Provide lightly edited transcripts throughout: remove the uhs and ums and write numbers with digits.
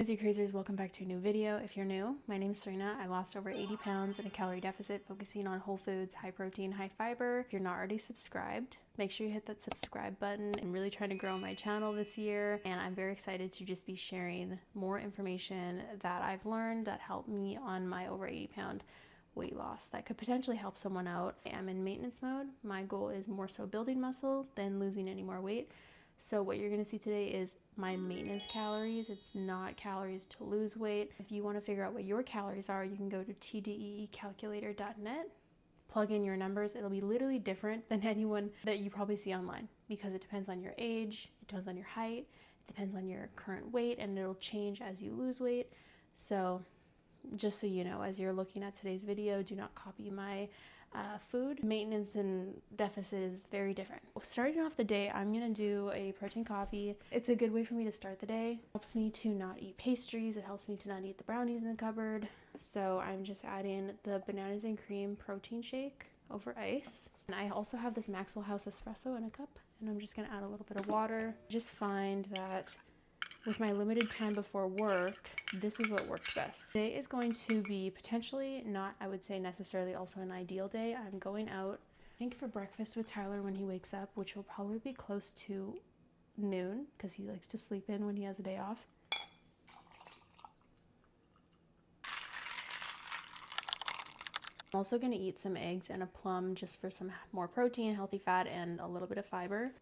As you crazers, welcome back to a new video. If you're new, my name is Serena. I lost over 80 pounds in a calorie deficit, focusing on whole foods, high protein, high fiber. If you're not already subscribed, make sure you hit that subscribe button. I'm really trying to grow my channel this year, and I'm very excited to just be sharing more information that I've learned that helped me on my over 80 pound weight loss that could potentially help someone out. I'm in maintenance mode. My goal is more so building muscle than losing any more weight. So what you're going to see today is my maintenance calories. It's not calories to lose weight. If you want to figure out what your calories are, you can go to tdecalculator.net, plug in your numbers. It'll be literally different than anyone that you probably see online because it depends on your age, it depends on your height, it depends on your current weight, and it'll change as you lose weight. So just so you know, as you're looking at today's video, do not copy my food. Maintenance and deficit is very different. Starting off the day, I'm gonna do a protein coffee. It's a good way for me to start the day. It helps me to not eat pastries. It helps me to not eat the brownies in the cupboard. So I'm just adding the bananas and cream protein shake over ice. And I also have this Maxwell House espresso in a cup, and I'm just gonna add a little bit of water. Just find that with my limited time before work, this is what worked best. Today is going to be potentially not, I would say necessarily also an ideal day. I'm going out, I think for breakfast with Tyler when he wakes up, which will probably be close to noon because he likes to sleep in when he has a day off. I'm also going to eat some eggs and a plum just for some more protein, healthy fat, and a little bit of fiber.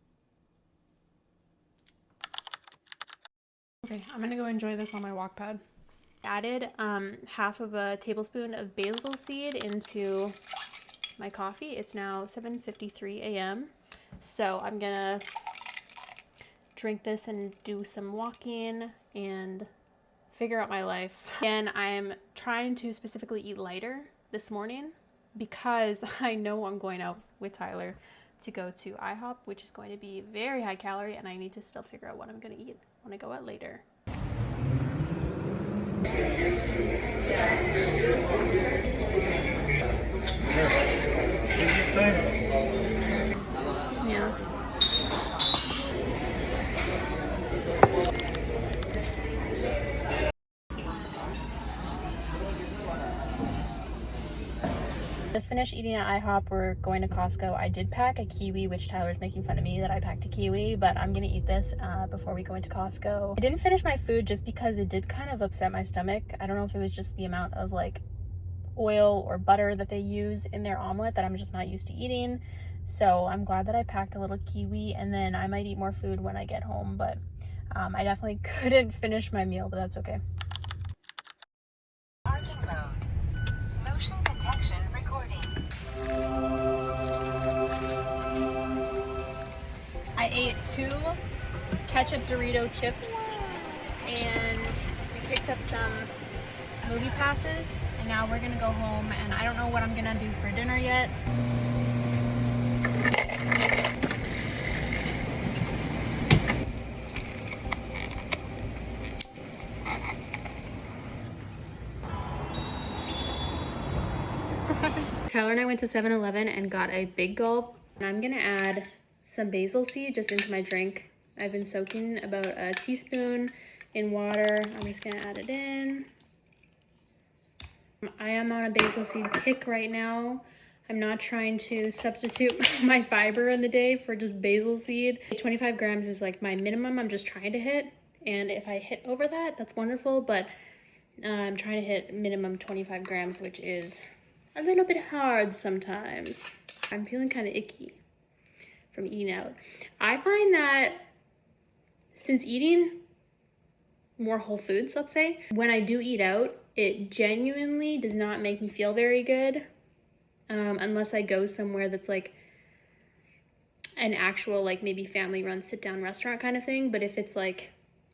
Okay, I'm gonna go enjoy this on my walk pad. Added half of a tablespoon of basil seed into my coffee. It's now 7:53 a.m. So I'm gonna drink this and do some walking and figure out my life. And I'm trying to specifically eat lighter this morning because I know I'm going out with Tyler to go to IHOP, which is going to be very high calorie, and I need to still figure out what I'm gonna eat when I go out later. Yeah. Just finished eating at IHOP. We're going to Costco. I did pack a kiwi, which Tyler's making fun of me that I packed a kiwi, but I'm gonna eat this before we go into Costco. I didn't finish my food just because it did kind of upset my stomach. I don't know if it was just the amount of like oil or butter that they use in their omelet that I'm just not used to eating. So I'm glad that I packed a little kiwi, and then I might eat more food when I get home, but I definitely couldn't finish my meal, but that's okay. Parking mode. Motion detection recording. I ate 2 ketchup Dorito chips, and we picked up some movie passes, and now we're gonna go home, and I don't know what I'm gonna do for dinner yet. Tyler and I went to 7-Eleven and got a big gulp, and I'm gonna add some basil seed just into my drink. I've been soaking about a teaspoon in water. I'm just gonna add it in. I am on a basil seed kick right now. I'm not trying to substitute my fiber in the day for just basil seed. 25 grams is like my minimum I'm just trying to hit. And if I hit over that, that's wonderful, but I'm trying to hit minimum 25 grams, which is a little bit hard sometimes. I'm feeling kind of icky from eating out. I find that since eating more whole foods, let's say, when I do eat out, it genuinely does not make me feel very good unless I go somewhere that's like an actual like maybe family run sit down restaurant kind of thing. But if it's like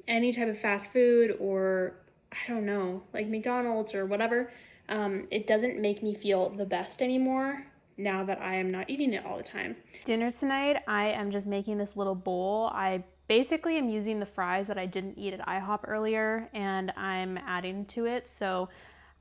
any type of fast food or I don't know, like McDonald's or whatever, it doesn't make me feel the best anymore now that I am not eating it all the time. Dinner tonight, I am just making this little bowl. I basically am using the fries that I didn't eat at IHOP earlier, and I'm adding to it. So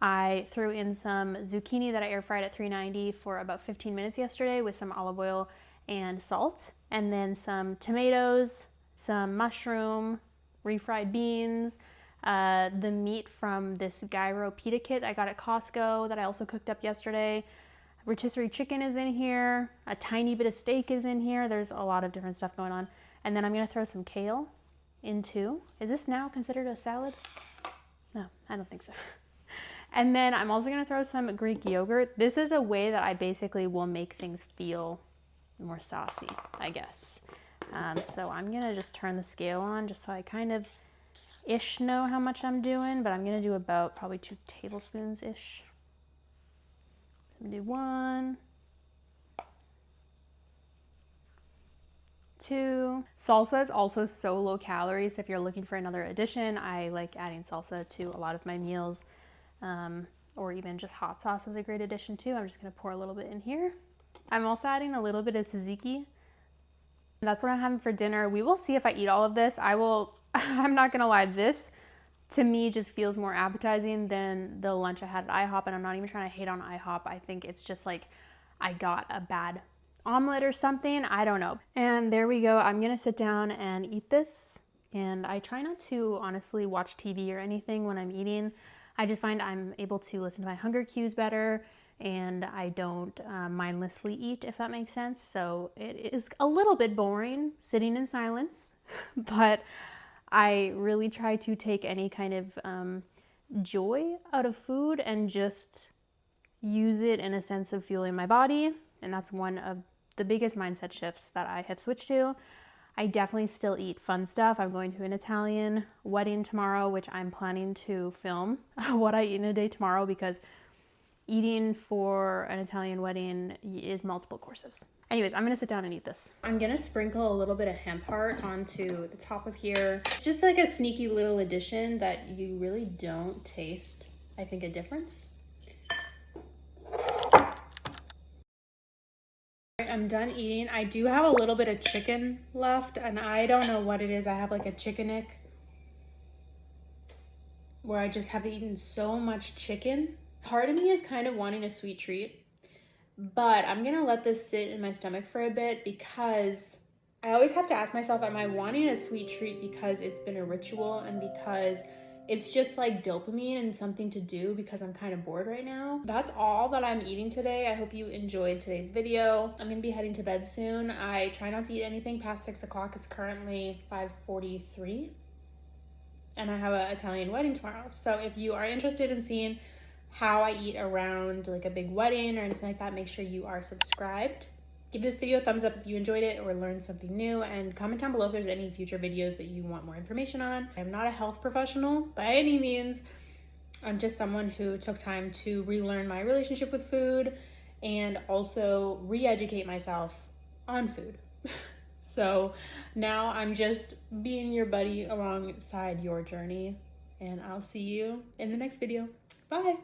I threw in some zucchini that I air fried at 390 for about 15 minutes yesterday with some olive oil and salt, and then some tomatoes, some mushroom, refried beans, the meat from this gyro pita kit I got at Costco that I also cooked up yesterday. Rotisserie chicken is in here. A tiny bit of steak is in here. There's a lot of different stuff going on. And then I'm gonna throw some kale in too. Is this now considered a salad? No, I don't think so. And then I'm also gonna throw some Greek yogurt. This is a way that I basically will make things feel more saucy, I guess. So I'm gonna just turn the scale on just so I kind of ish know how much I'm doing, but I'm gonna do about probably 2 tablespoons ish. I'm gonna do 1, 2. Salsa is also so low calories. If you're looking for another addition, I like adding salsa to a lot of my meals, or even just hot sauce is a great addition too. I'm just gonna pour a little bit in here. I'm also adding a little bit of tzatziki. That's what I'm having for dinner. We will see if I eat all of this. I'm not gonna lie, this to me just feels more appetizing than the lunch I had at IHOP, and I'm not even trying to hate on IHOP. I think it's just like I got a bad omelet or something. I don't know. And there we go. I'm gonna sit down and eat this. And I try not to honestly watch TV or anything when I'm eating. I just find I'm able to listen to my hunger cues better, and I don't mindlessly eat, if that makes sense. So it is a little bit boring sitting in silence, but I really try to take any kind of joy out of food and just use it in a sense of fueling my body. And that's one of the biggest mindset shifts that I have switched to. I definitely still eat fun stuff. I'm going to an Italian wedding tomorrow, which I'm planning to film what I eat in a day tomorrow, because eating for an Italian wedding is multiple courses. Anyways, I'm gonna sit down and eat this. I'm gonna sprinkle a little bit of hemp heart onto the top of here. It's just like a sneaky little addition that you really don't taste, I think, a difference. I'm done eating. I do have a little bit of chicken left, and I don't know what it is. I have like a chicken neck where I just have eaten so much chicken. Part of me is kind of wanting a sweet treat, but I'm gonna let this sit in my stomach for a bit, because I always have to ask myself, am I wanting a sweet treat because it's been a ritual and because it's just like dopamine and something to do because I'm kind of bored right now? That's all that I'm eating today. I hope you enjoyed today's video. I'm gonna be heading to bed soon. I try not to eat anything past 6 o'clock. It's currently 5:43 and I have an Italian wedding tomorrow. So if you are interested in seeing how I eat around like a big wedding or anything like that, make sure you are subscribed. Give this video a thumbs up if you enjoyed it or learned something new, and comment down below if there's any future videos that you want more information on. I'm not a health professional by any means. I'm just someone who took time to relearn my relationship with food and also re-educate myself on food. So now I'm just being your buddy alongside your journey, and I'll see you in the next video. Bye.